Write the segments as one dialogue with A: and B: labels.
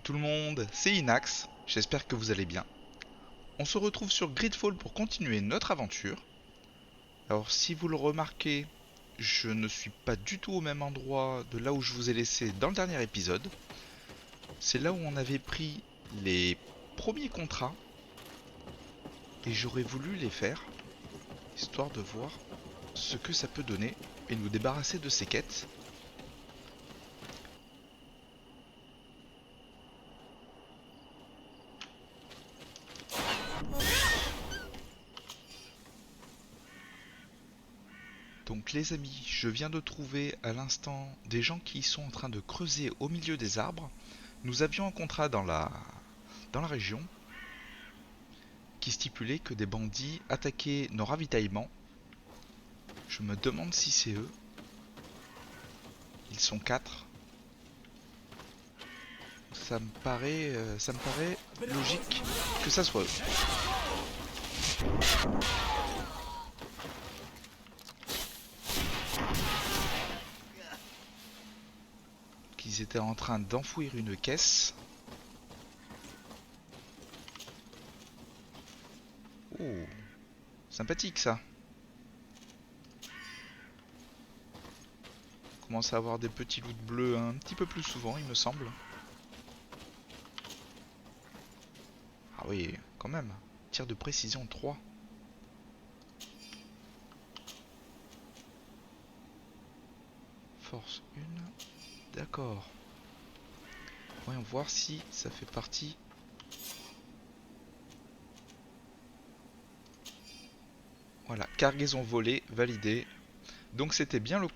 A: tout le monde, c'est Inax, j'espère que vous allez bien. On se retrouve sur Gridfall pour continuer notre aventure. Alors si vous le remarquez, je ne suis pas du tout au même endroit de là où je vous ai laissé dans le dernier épisode. C'est là où on avait pris les premiers contrats et j'aurais voulu les faire, histoire de voir ce que ça peut donner et nous débarrasser de ces quêtes. Donc les amis, je viens de trouver à l'instant des gens qui sont en train de creuser au milieu des arbres. Nous avions un contrat dans la région qui stipulait que des bandits attaquaient nos ravitaillements. Je me demande si c'est eux. Ils sont 4. Ça me paraît logique que ça soit eux. Qu'ils étaient en train d'enfouir une caisse. Oh, sympathique ça. On commence à avoir des petits loots bleus un petit peu plus souvent, il me semble. Ah oui, quand même. Tir de précision 3. Force 1. D'accord. Voyons voir si ça fait partie. Voilà, cargaison volée, validée. Donc c'était bien le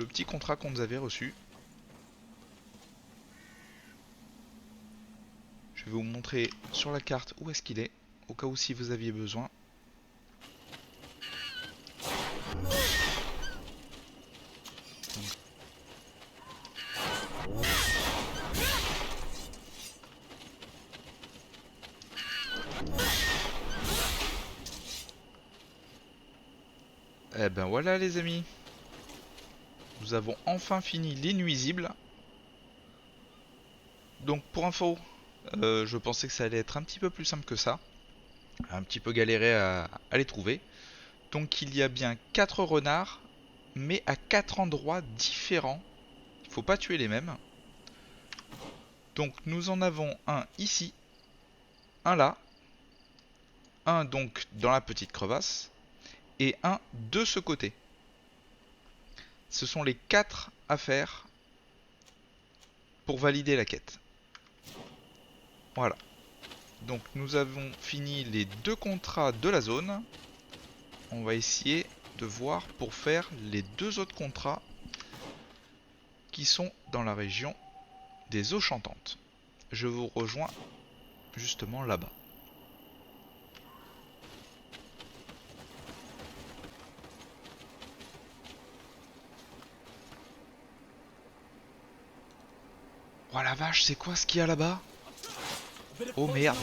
A: petit contrat qu'on nous avait reçu. Je vais vous montrer sur la carte où est-ce qu'il est, au cas où si vous aviez besoin. Eh ben voilà les amis. Nous avons enfin fini les nuisibles. Donc pour info, je pensais que ça allait être un petit peu plus simple que ça. Un petit peu galéré à les trouver. Donc il y a bien 4 renards, mais à 4 endroits différents. Il ne faut pas tuer les mêmes. Donc nous en avons un ici, un là, un donc dans la petite crevasse, et un de ce côté. Ce sont les 4 à faire pour valider la quête. Voilà. Donc nous avons fini les 2 contrats de la zone. On va essayer de voir pour faire les 2 autres contrats qui sont dans la région des eaux chantantes. Je vous rejoins justement là-bas. Oh la vache, c'est quoi ce qu'il y a là-bas? Oh merde.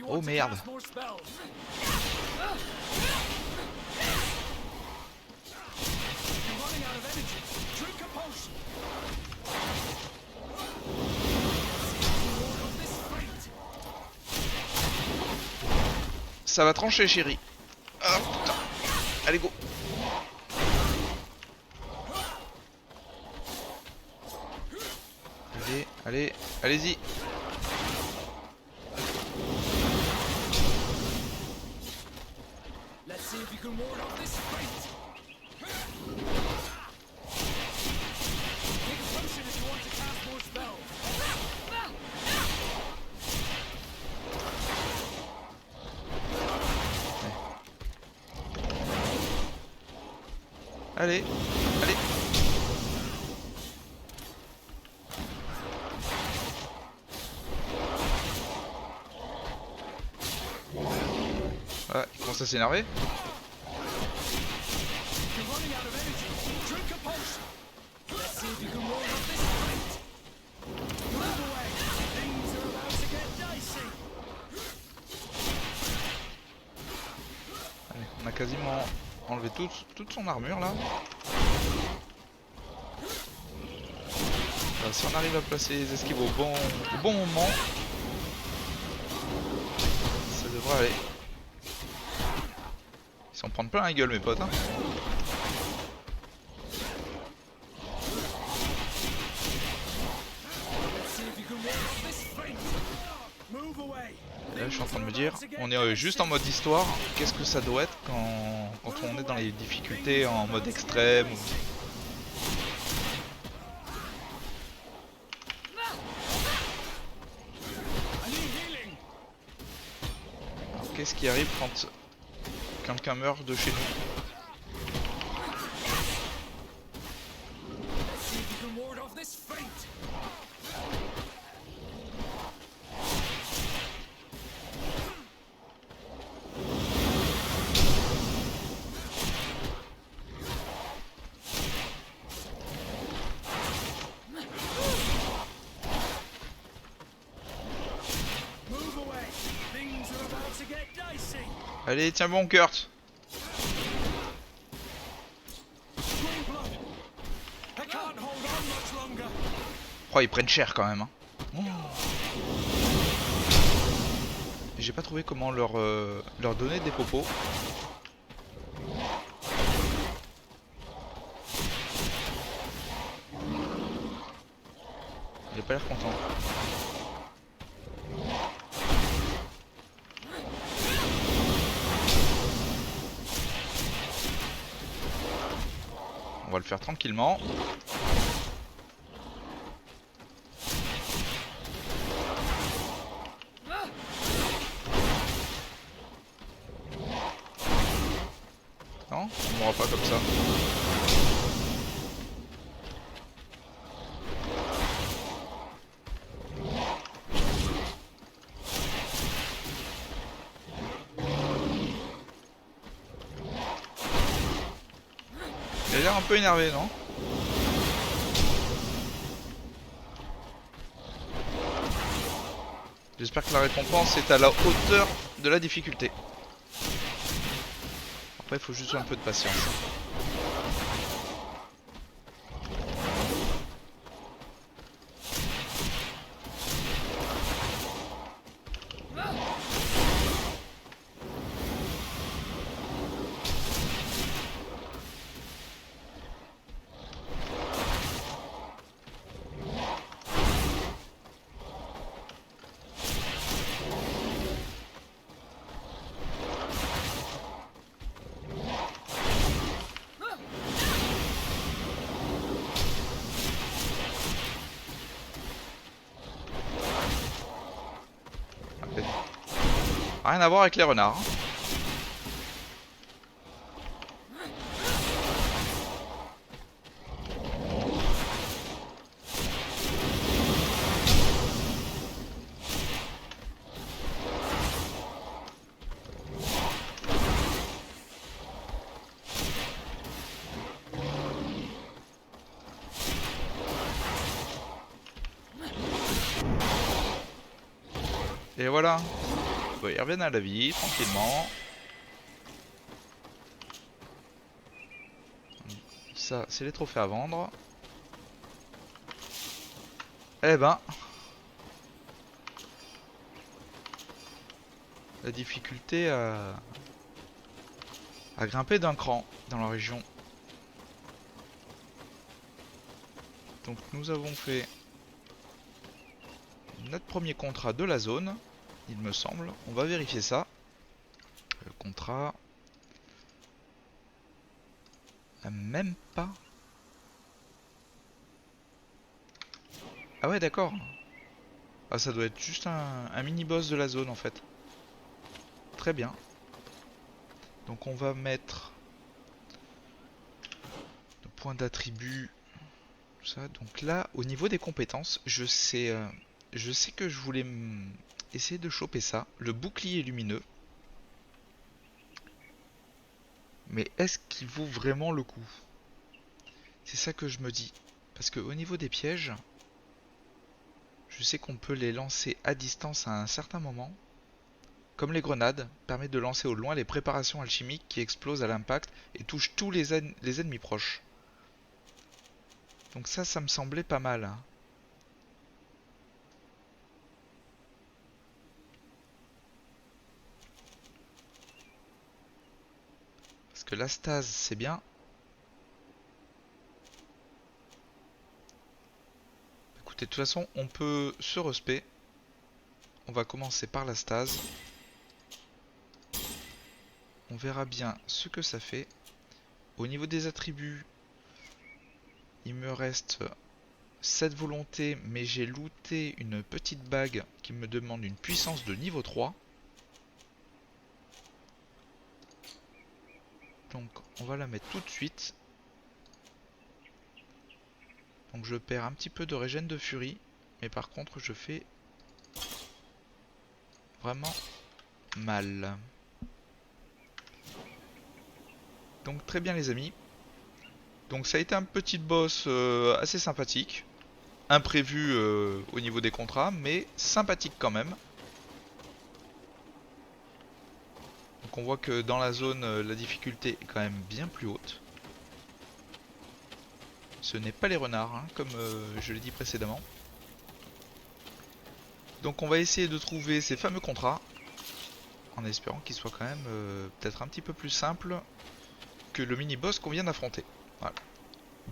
A: Oh merde. Ça va trancher chérie. Ah putain. Allez go. Allez, allez, allez-y. Allez, allez. Ah, il commence à s'énerver. quasiment enlevé toute son armure là. Alors, si on arrive à placer les esquives au bon moment, ça devrait aller. Ils s'en prennent plein la gueule mes potes hein. Là, je suis en train de me dire, on est juste en mode histoire. Qu'est-ce que ça doit être quand on est dans les difficultés en mode extrême ou... Alors, qu'est-ce qui arrive quand quelqu'un meurt de chez nous? Allez, tiens bon Kurt. Oh, ils prennent cher quand même hein. Oh. J'ai pas trouvé comment leur donner des popos. Il a pas l'air content. On va le faire tranquillement. Non, on mourra pas comme ça. Il a l'air un peu énervé, non? J'espère que la récompense est à la hauteur de la difficulté. Après, il faut juste un peu de patience. Rien à voir avec les renards. Et voilà. Bon, ils reviennent à la vie, tranquillement. Ça, c'est les trophées à vendre. Eh ben... La difficulté a grimpé d'un cran dans la région. Donc nous avons fait notre premier contrat de la zone, il me semble. On va vérifier ça. Le contrat... Même pas... Ah ouais d'accord. Ah ça doit être juste un mini-boss de la zone en fait. Très bien. Donc on va mettre... le point d'attribut... Tout ça. Donc là, au niveau des compétences, je sais que je voulais essayer de choper ça. Le bouclier lumineux. Mais est-ce qu'il vaut vraiment le coup? C'est ça que je me dis. Parce que au niveau des pièges, je sais qu'on peut les lancer à distance à un certain moment. comme les grenades, permet de lancer au loin les préparations alchimiques qui explosent à l'impact et touchent tous les ennemis proches. Donc ça me semblait pas mal, hein. Parce que la stase, c'est bien. Écoutez, de toute façon, on peut se respect. On va commencer par la stase. On verra bien ce que ça fait. Au niveau des attributs, il me reste 7 volontés, mais j'ai looté une petite bague qui me demande une puissance de niveau 3. Donc on va la mettre tout de suite. Donc je perds un petit peu de régène de furie, mais par contre je fais vraiment mal. Donc très bien les amis. Donc ça a été un petit boss assez sympathique. Imprévu au niveau des contrats, mais sympathique quand même. Donc on voit que dans la zone, la difficulté est quand même bien plus haute. Ce n'est pas les renards, hein, comme je l'ai dit précédemment. Donc on va essayer de trouver ces fameux contrats, en espérant qu'ils soient quand même peut-être un petit peu plus simples que le mini-boss qu'on vient d'affronter. Voilà.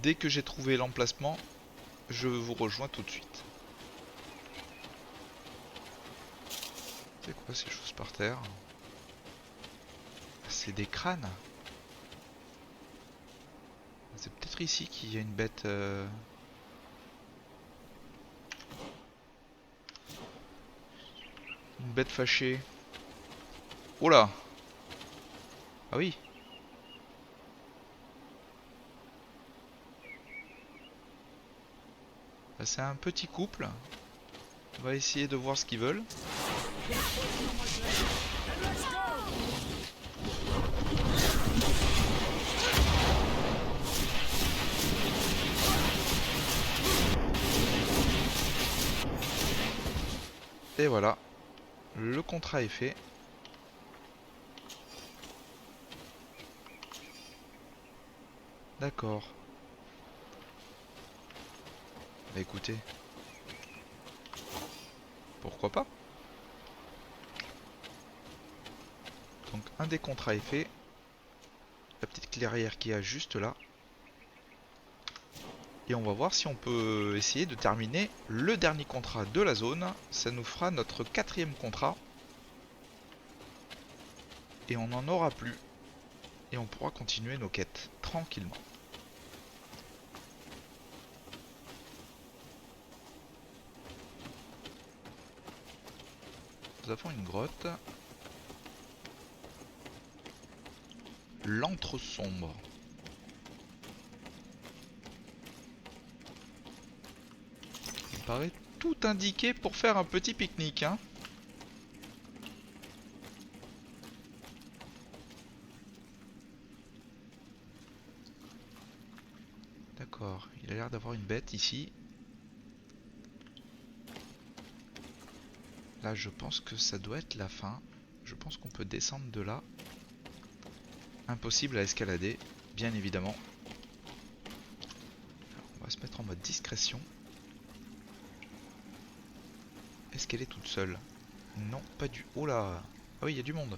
A: Dès que j'ai trouvé l'emplacement, je vous rejoins tout de suite. C'est quoi ces choses par terre? C'est des crânes. C'est peut-être ici qu'il y a une bête... Une bête fâchée. Oh là! Ah oui! C'est un petit couple. On va essayer de voir ce qu'ils veulent. Et voilà. Le contrat est fait. D'accord. Bah écoutez. Pourquoi pas? Donc un des contrats est fait. La petite clairière qui est juste là. Et on va voir si on peut essayer de terminer le dernier contrat de la zone. Ça nous fera notre 4e contrat. Et on n'en aura plus. Et on pourra continuer nos quêtes tranquillement. Nous avons une grotte. L'antre sombre. Il paraît tout indiqué pour faire un petit pique-nique, hein. D'accord, il a l'air d'avoir une bête ici. Là, je pense que ça doit être la fin. Je pense qu'on peut descendre de là. Impossible à escalader, bien évidemment. Alors, on va se mettre en mode discrétion. Est-ce qu'elle est toute seule? Non, pas du... Oh là! Ah oui, il y a du monde.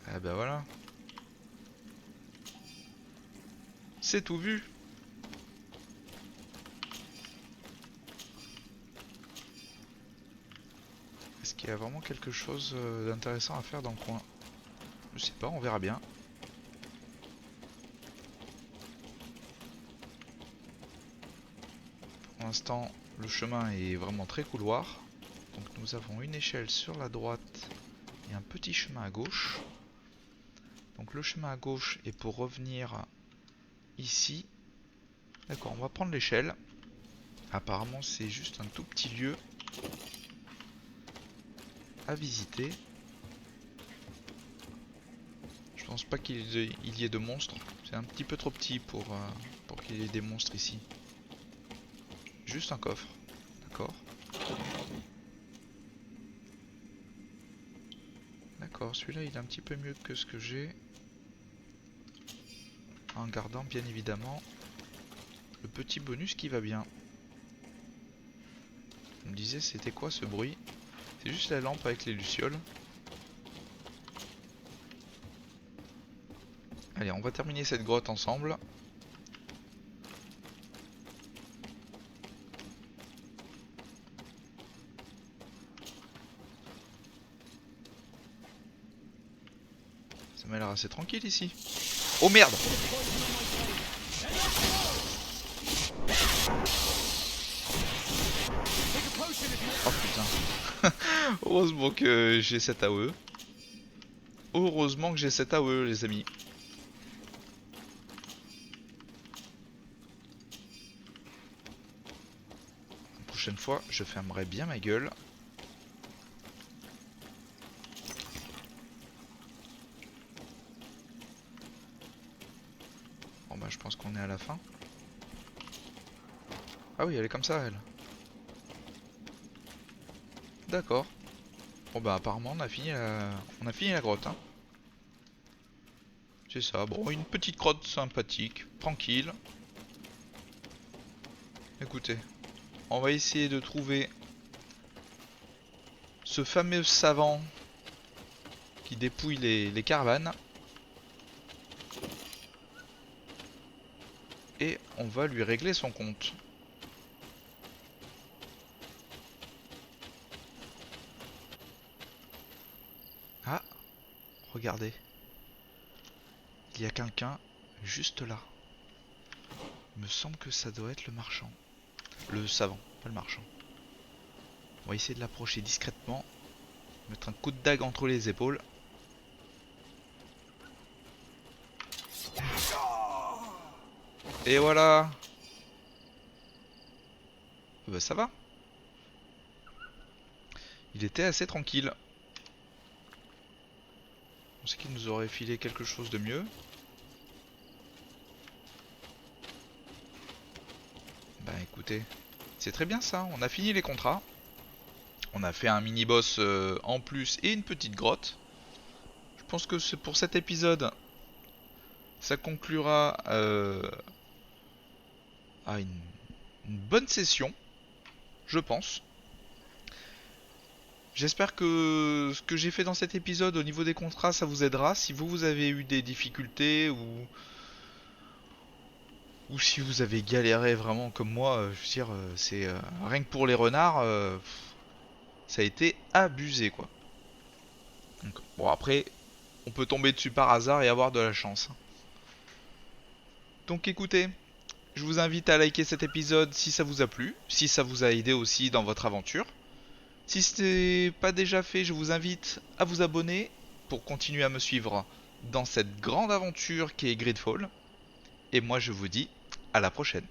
A: Ah bah voilà. C'est tout vu. Est-ce qu'il y a vraiment quelque chose d'intéressant à faire dans le coin? Je sais pas, on verra bien. Pour l'instant, le chemin est vraiment très couloir. Donc nous avons une échelle sur la droite et un petit chemin à gauche. Donc le chemin à gauche est pour revenir ici. D'accord, on va prendre l'échelle. Apparemment c'est juste un tout petit lieu à visiter. pense pas qu'il y ait de monstres. C'est un petit peu trop petit pour qu'il y ait des monstres ici. Juste un coffre. D'accord. D'accord, celui-là il est un petit peu mieux que ce que j'ai. En gardant bien évidemment le petit bonus qui va bien. On me disait c'était quoi ce bruit? C'est juste la lampe avec les lucioles. Allez, on va terminer cette grotte ensemble. Ça m'a l'air assez tranquille ici. Oh merde! Oh putain. Heureusement que j'ai cette AOE. Heureusement que j'ai cette AOE les amis. La prochaine fois, je fermerai bien ma gueule. Bon bah je pense qu'on est à la fin. Ah oui, elle est comme ça elle. D'accord. Bon bah apparemment on a fini la grotte hein. C'est ça, bon une petite grotte sympathique, tranquille. Écoutez, on va essayer de trouver ce fameux savant qui dépouille les caravanes. Et on va lui régler son compte. Ah, regardez. Il y a quelqu'un juste là. Il me semble que ça doit être le marchand. Le savant, pas le marchand. On va essayer de l'approcher discrètement. Mettre un coup de dague entre les épaules. Et voilà. Bah ça va. Il était assez tranquille. On sait qu'il nous aurait filé quelque chose de mieux. Bah écoutez, c'est très bien ça. On a fini les contrats. On a fait un mini-boss en plus et une petite grotte. Je pense que c'est pour cet épisode. Ça conclura à une bonne session, je pense. J'espère que ce que j'ai fait dans cet épisode au niveau des contrats, ça vous aidera. Si vous avez eu des difficultés ou si vous avez galéré vraiment comme moi, je veux dire, c'est rien que pour les renards, ça a été abusé quoi. Donc, bon après, on peut tomber dessus par hasard et avoir de la chance. Donc écoutez, je vous invite à liker cet épisode si ça vous a plu, si ça vous a aidé aussi dans votre aventure. Si ce n'est pas déjà fait, je vous invite à vous abonner pour continuer à me suivre dans cette grande aventure qui est Gridfall. Et moi je vous dis à la prochaine.